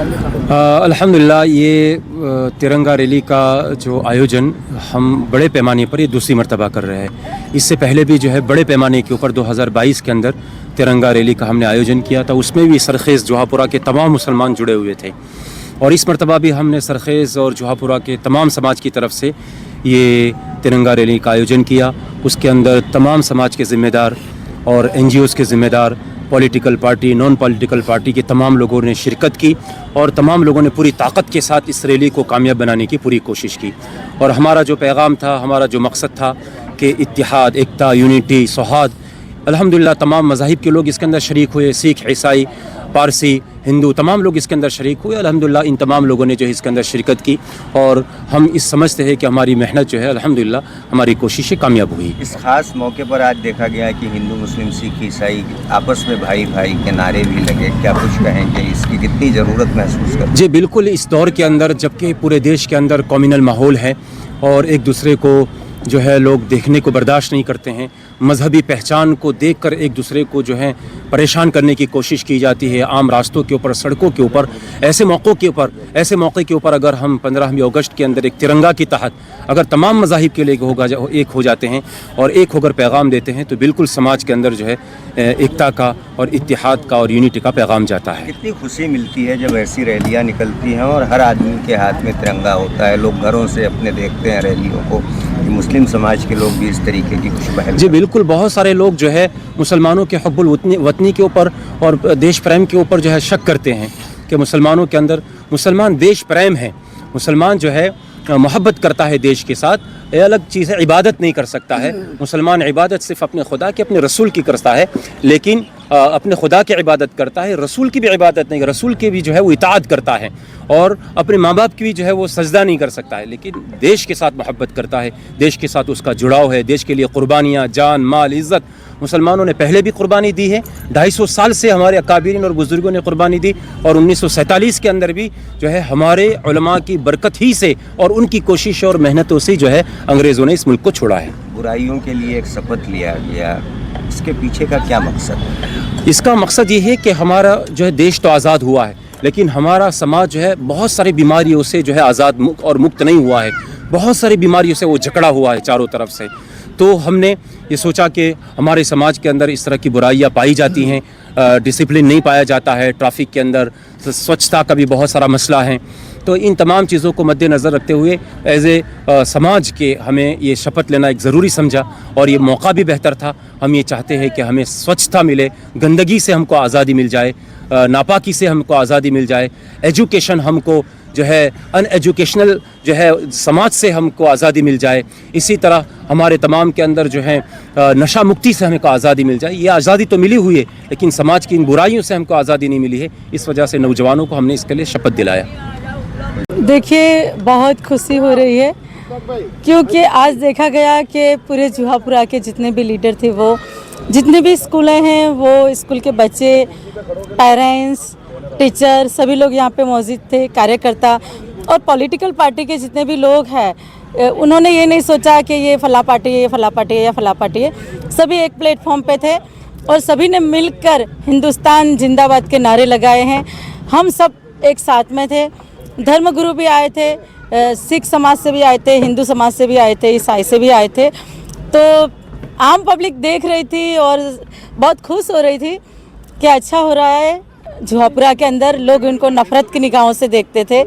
अल्हम्दुलिल्लाह ये तिरंगा रैली का जो आयोजन हम बड़े पैमाने पर ये दूसरी मर्तबा कर रहे हैं। इससे पहले भी जो है बड़े पैमाने के ऊपर 2022 के अंदर तिरंगा रैली का हमने आयोजन किया था। उसमें भी सरखेज़ जोहापुरा के तमाम मुसलमान जुड़े हुए थे और इस मर्तबा भी हमने सरखेज़ और जोहापुरा के तमाम समाज की तरफ से ये तिरंगा रैली का आयोजन किया। उसके अंदर तमाम समाज के ज़िम्मेदार और NGOs के ज़िम्मेदार, political party, non political party के तमाम लोगों ने शिरकत की और तमाम लोगों ने पूरी ताकत के साथ इस रैली को कामयाब बनाने की पूरी कोशिश की। और हमारा जो पैगाम था, हमारा जो मकसद था कि इत्तिहाद, एकता, यूनिटी, सौहार्द, अल्हम्दुलिल्लाह तमाम मज़ाहिब के लोग इसके अंदर शरीक हुए। सिख, ईसाई, पारसी, हिंदू, तमाम लोग इसके अंदर शरीक हुए। अल्हम्दुलिल्लाह इन तमाम लोगों ने जो है इसके अंदर शिरकत की और हम इस समझते हैं कि हमारी मेहनत जो है अल्हम्दुलिल्लाह हमारी कोशिशें कामयाब हुई। इस खास मौके पर आज देखा गया है कि हिंदू, मुस्लिम, सिख, ईसाई आपस में भाई भाई के नारे भी लगे। क्या कुछ कहेंगे, इसकी कितनी ज़रूरत महसूस करते हैं? जी बिल्कुल, इस दौर के अंदर जबकि पूरे देश के अंदर कम्युनल माहौल है और एक दूसरे को जो है लोग देखने को बर्दाश्त नहीं करते हैं, मजहबी पहचान को देखकर एक दूसरे को जो है परेशान करने की कोशिश की जाती है आम रास्तों के ऊपर, सड़कों के ऊपर। ऐसे मौके के ऊपर अगर हम 15 अगस्त के अंदर एक तिरंगा के तहत अगर तमाम मज़ाहिब के लिए एक हो जाते हैं और एक होकर पैगाम देते हैं तो बिल्कुल समाज के अंदर जो है एकता का और इत्तिहाद का और यूनिटी का पैगाम जाता है। कितनी खुशी मिलती है जब ऐसी रैलियाँ निकलती हैं और हर आदमी के हाथ में तिरंगा होता है। लोग घरों से अपने देखते हैं रैलियों को, मुस्लिम समाज के लोग भी इस तरीके की कुछ पहल। जी बिल्कुल, बहुत सारे लोग जो है मुसलमानों के हुब्बुल वतनी के ऊपर और देश प्रेम के ऊपर जो है शक करते हैं कि मुसलमानों के अंदर, मुसलमान देश प्रेम है, मुसलमान जो है मोहब्बत करता है देश के साथ। ये अलग चीज़ है, इबादत नहीं कर सकता है मुसलमान। इबादत सिर्फ अपने खुदा की, अपने रसूल की करता है, लेकिन अपने खुदा की इबादत करता है, रसूल की भी इबादत नहीं, रसूल की भी जो है वो इताअत करता है और अपने माँ बाप की भी जो है वो सजदा नहीं कर सकता है, लेकिन देश के साथ मोहब्बत करता है, देश के साथ उसका जुड़ाव है, देश के लिए कुर्बानियाँ, जान, माल, इज़्ज़त मुसलमानों ने पहले भी कुर्बानी दी है। 250 साल से हमारे अकाबिरीन और बुज़ुर्गों ने कुर्बानी दी और 1947 के अंदर भी जो है हमारे उलमा की बरकत ही से और उनकी कोशिश और मेहनतों से जो है अंग्रेज़ों ने इस मुल्क को छोड़ा है। बुराइयों के लिए एक शपथ लिया गया, इसके पीछे का क्या मकसद है? इसका मकसद ये है कि हमारा जो है देश तो आज़ाद हुआ है, लेकिन हमारा समाज जो है बहुत सारी बीमारियों से जो है आज़ाद और मुक्त नहीं हुआ है। बहुत सारी बीमारियों से वो जकड़ा हुआ है चारों तरफ से। तो हमने ये सोचा कि हमारे समाज के अंदर इस तरह की बुराइयां पाई जाती हैं, डिसिप्लिन नहीं पाया जाता है, ट्रैफिक के अंदर स्वच्छता का भी बहुत सारा मसला है। तो इन तमाम चीज़ों को मद्देनज़र रखते हुए एज ए समाज के हमें ये शपथ लेना एक ज़रूरी समझा और ये मौका भी बेहतर था। हम ये चाहते हैं कि हमें स्वच्छता मिले, गंदगी से हमको आज़ादी मिल जाए, नापाकी से हमको आज़ादी मिल जाए, एजुकेशन हमको जो है अनएजुकेशनल जो है समाज से हमको आज़ादी मिल जाए। इसी तरह हमारे तमाम के अंदर जो है नशा मुक्ति से हमको आज़ादी मिल जाए। ये आज़ादी तो मिली हुई है, लेकिन समाज की इन बुराइयों से हमको आज़ादी नहीं मिली है। इस वजह से नौजवानों को हमने इसके लिए शपथ दिलाया। देखिए, बहुत खुशी हो रही है क्योंकि आज देखा गया कि पूरे जोहापुरा के जितने भी लीडर थे, वो जितने भी स्कूलें हैं, वो स्कूल के बच्चे, पेरेंट्स, टीचर, सभी लोग यहाँ पे मौजूद थे, कार्यकर्ता और पॉलिटिकल पार्टी के जितने भी लोग हैं। उन्होंने ये नहीं सोचा कि ये फला पार्टी है, ये फला पार्टी है या फला पार्टी है। सभी एक प्लेटफॉर्म पे थे और सभी ने मिलकर हिंदुस्तान जिंदाबाद के नारे लगाए हैं। हम सब एक साथ में थे। धर्मगुरु भी आए थे, सिख समाज से भी आए थे, हिंदू समाज से भी आए थे, ईसाई से भी आए थे। तो आम पब्लिक देख रही थी और बहुत खुश हो रही थी कि अच्छा हो रहा है। जोहापुरा के अंदर लोग उनको नफ़रत की निगाहों से देखते थे।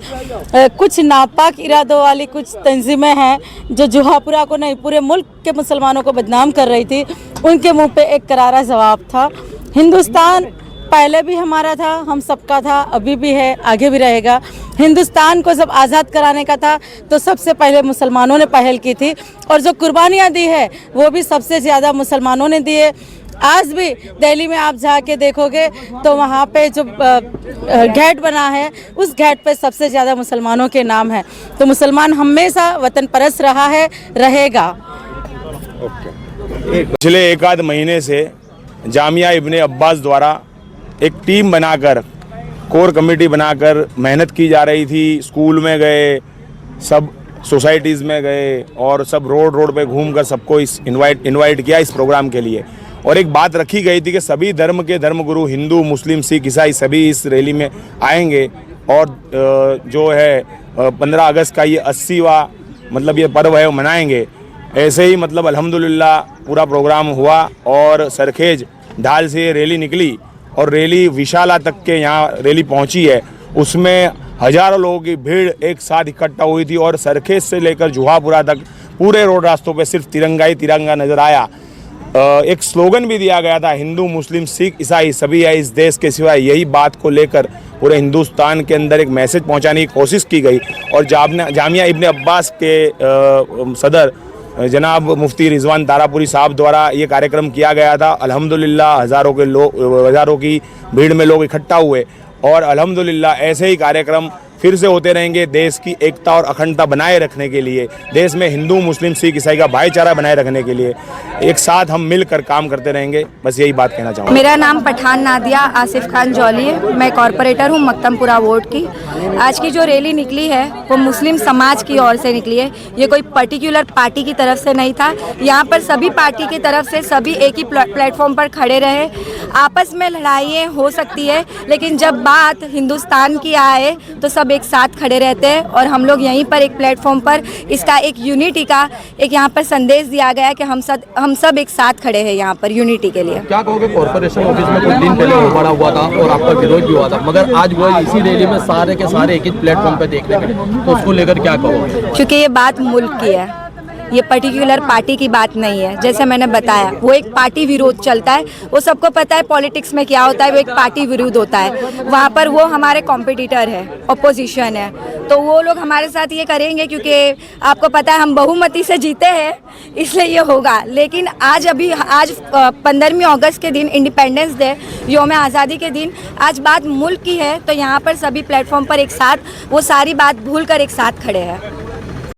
कुछ नापाक इरादों वाली कुछ तंजीमें हैं जो जोहापुरा को नहीं, पूरे मुल्क के मुसलमानों को बदनाम कर रही थी। उनके मुंह पे एक करारा जवाब था। हिंदुस्तान पहले भी हमारा था, हम सबका था, अभी भी है, आगे भी रहेगा। हिंदुस्तान को जब आज़ाद कराने का था तो सबसे पहले मुसलमानों ने पहल की थी और जो कुर्बानियाँ दी है वो भी सबसे ज़्यादा मुसलमानों ने दी है। आज भी दिल्ली में आप जाके देखोगे तो वहाँ पे जो गेट बना है, उस गेट पे सबसे ज़्यादा मुसलमानों के नाम है। तो मुसलमान हमेशा वतन परस्त रहा है, रहेगा। पिछले एक आध महीने से जामिया इब्ने अब्बास द्वारा एक टीम बनाकर, कोर कमेटी बनाकर मेहनत की जा रही थी। स्कूल में गए, सब सोसाइटीज़ में गए और सब रोड पे घूमकर सबको इनवाइट किया इस प्रोग्राम के लिए। और एक बात रखी गई थी कि सभी धर्म के धर्मगुरु, हिंदू, मुस्लिम, सिख, ईसाई, सभी इस रैली में आएंगे और जो है 15 अगस्त का ये 80वां मतलब ये पर्व है वो मनाएंगे। ऐसे ही मतलब अल्हम्दुलिल्लाह पूरा प्रोग्राम हुआ और सरखेज ढाल से रैली निकली और रैली विशाला तक के यहाँ रैली पहुँची है। उसमें हज़ारों लोगों की भीड़ एक साथ इकट्ठा हुई थी और सरखेज से लेकर जुहापुरा तक पूरे रोड रास्तों पे सिर्फ तिरंगा ही तिरंगा नज़र आया। एक स्लोगन भी दिया गया था, हिंदू मुस्लिम सिख ईसाई सभी है इस देश के सिवाय। यही बात को लेकर पूरे हिंदुस्तान के अंदर एक मैसेज पहुंचाने की कोशिश की गई और जामिया इब्ने अब्बास के सदर जनाब मुफ्ती रिजवान तारापुरी साहब द्वारा ये कार्यक्रम किया गया था। अल्हम्दुलिल्लाह हज़ारों की भीड़ में लोग इकट्ठा हुए और अल्हम्दुलिल्लाह ऐसे ही कार्यक्रम फिर से होते रहेंगे। देश की एकता और अखंडता बनाए रखने के लिए, देश में हिंदू मुस्लिम सिख ईसाई का भाईचारा बनाए रखने के लिए एक साथ हम मिलकर काम करते रहेंगे। बस यही बात कहना चाहूँगा। मेरा नाम पठान नादिया आसिफ खान जौली है। मैं कॉरपोरेटर हूँ मक्तमपुरा वार्ड की। आज की जो रैली निकली है वो मुस्लिम समाज की ओर से निकली है। ये कोई पर्टिकुलर पार्टी की तरफ से नहीं था। यहाँ पर सभी पार्टी की तरफ से सभी एक ही प्लेटफॉर्म पर खड़े रहे। आपस में लड़ाइयाँ हो सकती है लेकिन जब बात हिंदुस्तान की आए तो सब एक साथ खड़े रहते हैं और हम लोग यहीं पर एक प्लेटफॉर्म पर इसका एक यूनिटी का एक यहाँ पर संदेश दिया गया है कि हम सब एक साथ खड़े हैं यहाँ पर यूनिटी के लिए। क्या कहोगे, कॉर्पोरेशन ऑफिस में कुछ दिन पहले उमड़ा हुआ था और आपका विरोध भी हुआ था, मगर आज वो इसी रैली में सारे के सारे एक ही प्लेटफॉर्म पे देखने मिले, तो उसको लेकर क्या कहोगे? क्योंकि ये बात मुल्क की है, ये पर्टिकुलर पार्टी की बात नहीं है। जैसे मैंने बताया वो एक पार्टी विरोध चलता है, वो सबको पता है पॉलिटिक्स में क्या होता है, वो एक पार्टी विरोध होता है। वहाँ पर वो हमारे कॉम्पिटिटर है, अपोजिशन है, तो वो लोग हमारे साथ ये करेंगे क्योंकि आपको पता है हम बहुमती से जीते हैं इसलिए ये होगा। लेकिन आज 15वीं अगस्त के दिन इंडिपेंडेंस डे यौम आज़ादी के दिन आज बात मुल्क की है तो यहाँ पर सभी प्लेटफॉर्म पर एक साथ वो सारी बात भूल कर एक साथ खड़े हैं।